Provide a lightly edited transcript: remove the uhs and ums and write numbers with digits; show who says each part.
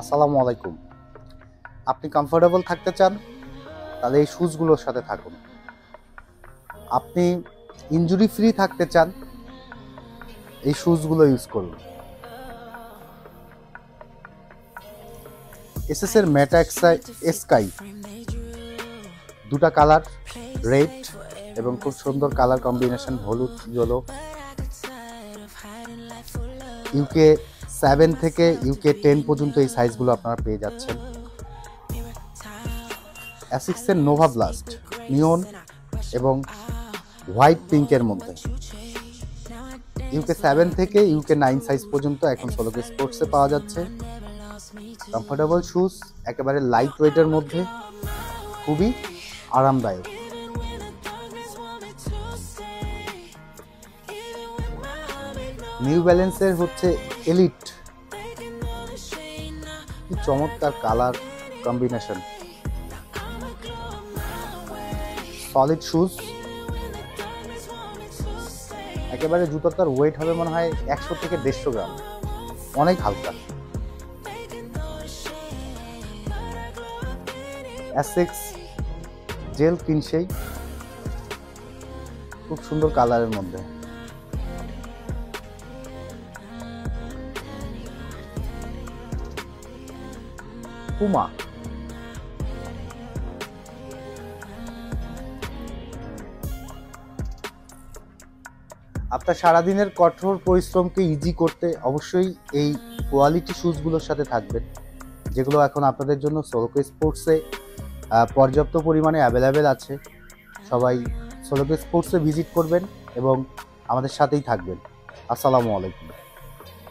Speaker 1: আসসালামু আলাইকুম। আপনি কমফোর্টেবল থাকতে চান তাহলে এই শুজগুলোর সাথে থাকুন। আপনি ইনজুরি ফ্রি থাকতে চান এই শুজগুলো ইউজ করুন। এসএস এর মেটা স্কাই দুটা কালার, রেড এবং খুব সুন্দর কালার কম্বিনেশন, হলুদ ইয়েলো। ইউকে 7 থেকে ইউকে 10 পর্যন্ত এই সাইজগুলো আপনারা পেয়ে যাচ্ছেন। অ্যাসিক্স এর নোভা ব্লাস্ট নিয়ন এবং হোয়াইট পিঙ্কের মধ্যে। ইউকে 7 থেকে ইউকে 9 সাইজ পর্যন্ত এখন সোলোকে স্পোর্টসে পাওয়া যাচ্ছে। কমফোর্টেবল শুজ, একেবারে লাইট ওয়েটের মধ্যে, খুবই আরামদায়ক। নিউ ব্যালেন্সের হচ্ছে এলিট, কি চমৎকার কালার কম্বিনেশন, সলিড শুজ। একেবারে জুতোটার ওয়েট হবে মনে হয় 100 থেকে 150 গ্রাম, অনেক হালকা। অ্যাসিক্স জেল কিনসেই, খুব সুন্দর কালারের মধ্যে। পুমা আপনার সারাদিনের কঠোর পরিশ্রমকে ইজি করতে অবশ্যই এই কোয়ালিটি শুজগুলোর সাথে থাকবেন, যেগুলো এখন আপনাদের জন্য সোলোকে স্পোর্টসে পর্যাপ্ত পরিমাণে অ্যাভেলেবেল আছে। সবাই সোলোকে স্পোর্টসে ভিজিট করবেন এবং আমাদের সাথেই থাকবেন। আসসালামু আলাইকুম।